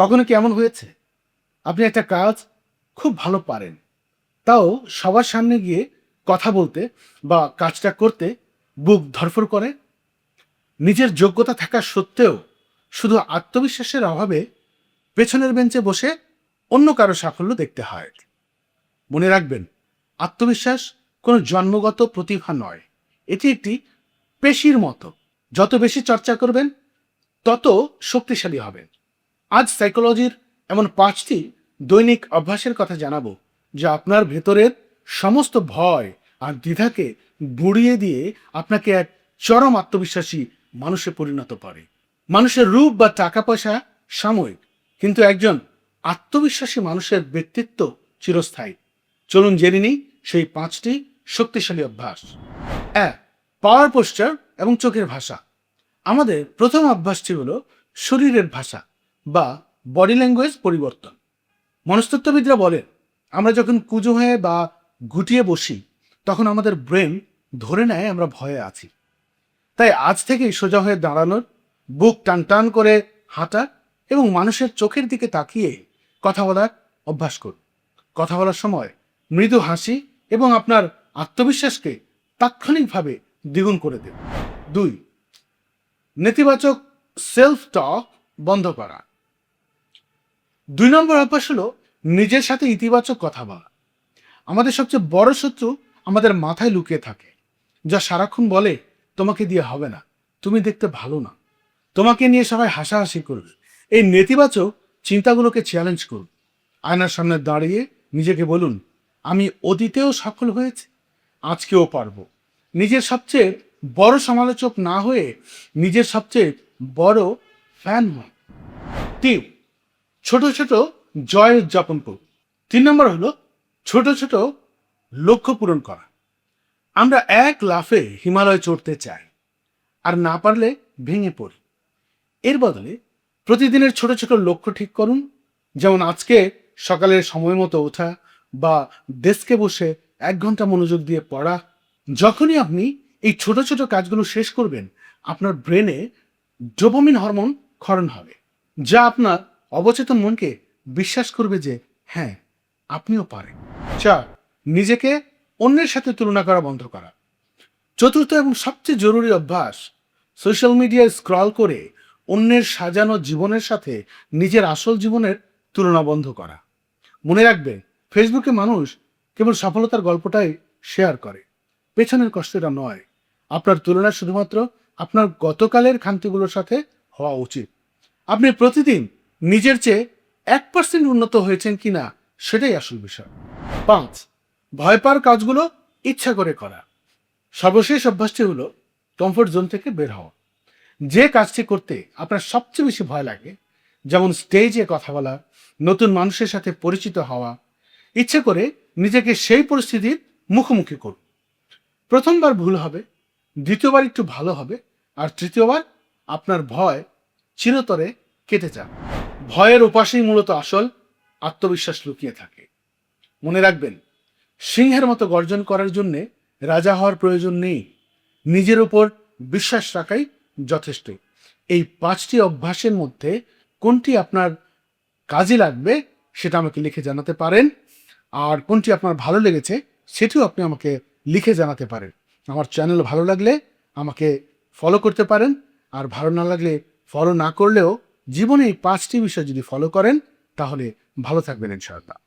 কখনো কি এমন হয়েছে আপনি একটা কাজ খুব ভালো পারেন, তাও সবার সামনে গিয়ে কথা বলতে বা কাজটা করতে বুক ধড়ফড় করে? নিজের যোগ্যতা থাকা সত্ত্বেও শুধু আত্মবিশ্বাসের অভাবে পেছনের বেঞ্চে বসে অন্য কারো সাফল্য দেখতে হয়। মনে রাখবেন, আত্মবিশ্বাস কোনো জন্মগত প্রতিভা নয়, এটি একটি পেশির মতো। যত বেশি চর্চা করবেন তত শক্তিশালী হবেন। আজ সাইকোলজির এমন 5টি দৈনিক অভ্যাসের কথা জানাবো, যা আপনার ভেতরের সমস্ত ভয় আর দ্বিধাকে গুঁড়িয়ে দিয়ে আপনাকে এক চরম আত্মবিশ্বাসী মানুষে পরিণত করে। মানুষের রূপ বা টাকা পয়সা সাময়িক, কিন্তু একজন আত্মবিশ্বাসী মানুষের ব্যক্তিত্ব চিরস্থায়ী। চলুন জেনে নিই সেই 5টি শক্তিশালী অভ্যাস। 1. পাওয়ার পোস্টার এবং চোখের ভাষা। আমাদের প্রথম অভ্যাসটি হলো শরীরের ভাষা বা বডি ল্যাঙ্গুয়েজ পরিবর্তন। মনস্তত্ত্ববিদরা বলেন, আমরা যখন কুঁজো হয়ে বা গুটিয়ে বসি তখন আমাদের ব্রেন ধরে নেয় আমরা ভয়ে আছি। তাই আজ থেকেই সোজা হয়ে দাঁড়ানোর, বুক টান টান করে হাঁটা এবং মানুষের চোখের দিকে তাকিয়ে কথা বলার অভ্যাস করুন। কথা বলার সময় মৃদু হাসি এবং আপনার আত্মবিশ্বাসকে তাৎক্ষণিকভাবে দ্বিগুণ করে দেবে। 2. নেতিবাচক সেলফ টক বন্ধ করা। 2 নম্বর অভ্যাস হলো নিজের সাথে ইতিবাচক কথা বলা। আমাদের সবচেয়ে বড় শত্রু আমাদের মাথায় লুকিয়ে থাকে, যা সারাক্ষণ বলে তোমাকে দিয়ে হবে না, তুমি দেখতে ভালো না, তোমাকে নিয়ে সবাই হাসাহাসি করবে। এই নেতিবাচক চিন্তাগুলোকে চ্যালেঞ্জ করুন। আয়নার সামনে দাঁড়িয়ে নিজেকে বলুন, আমি অতীতেও সফল হয়েছি, আজকেও পারবো। নিজের সবচেয়ে বড় সমালোচক না হয়ে নিজের সবচেয়ে বড় ফ্যান হন। 3. ছোট ছোট জয় উদযাপন করুন। 3 নম্বর হলো ছোট ছোট লক্ষ্য পূরণ করা। আমরা এক লাফে হিমালয় চড়তে চাই, আর না পারলে ভেঙে পড়ি। এর বদলে প্রতিদিনের ছোট ছোট লক্ষ্য ঠিক করুন, যেমন আজকে সকালের সময় মতো ওঠা বা ডেস্কে বসে 1 ঘন্টা মনোযোগ দিয়ে পড়া। যখনই আপনি এই ছোট ছোট কাজগুলো শেষ করবেন, আপনার ব্রেনে ডোপামিন হরমোন ক্ষরণ হবে, যা আপনার অবচেতন মনকে বিশ্বাস করবে যে হ্যাঁ, আপনিও পারেন। 4. নিজেকে অন্যের সাথে তুলনা করা বন্ধ করা। 4র্থ এবং সবচেয়ে জরুরি অভ্যাস, সোশ্যাল মিডিয়ায় স্ক্রল করে অন্যের সাজানো জীবনের সাথে নিজের আসল জীবনের তুলনা বন্ধ করা। মনে রাখবে, ফেসবুকে মানুষ কেবল সফলতার গল্পটাই শেয়ার করে, পেছনের কষ্টটা নয়। আপনার তুলনা শুধুমাত্র আপনার গতকালের খান্তিগুলোর সাথে হওয়া উচিত। আপনি প্রতিদিন নিজের চেয়ে 1% উন্নত হয়েছেন কিনা সেটাই আসল বিষয়। 5. ভয় পাওয়ার কাজগুলো ইচ্ছা করে করা। সর্বশেষ অভ্যাসটি হলো কমফোর্ট জোন থেকে বের হওয়া। যে কাজটি করতে আপনার সবচেয়ে বেশি ভয় লাগে, যেমন স্টেজে কথা বলা, নতুন মানুষের সাথে পরিচিত হওয়া, ইচ্ছে করে নিজেকে সেই পরিস্থিতির মুখোমুখি করুন। প্রথমবার ভুল হবে, দ্বিতীয়বার একটু ভালো হবে, আর তৃতীয়বার আপনার ভয় চিরতরে কেটে যাবে। ভয়ের উপাসেই মূলত আসল আত্মবিশ্বাস লুকিয়ে থাকে। মনে রাখবেন, সিংহের মতো গর্জন করার জন্যে রাজা হওয়ার প্রয়োজন নেই, নিজের উপর বিশ্বাস রাখাই যথেষ্ট। এই 5টি অভ্যাসের মধ্যে কোনটি আপনার কাজে লাগবে সেটা আমাকে লিখে জানাতে পারেন, আর কোনটি আপনার ভালো লেগেছে সেটিও আপনি আমাকে লিখে জানাতে পারেন। আমার চ্যানেল ভালো লাগলে আমাকে ফলো করতে পারেন, আর ভালো না লাগলে ফলো না করলেও জীবনে এই 5টি বিষয় যদি ফলো করেন তাহলে ভালো থাকবেন ইনশাআল্লাহ।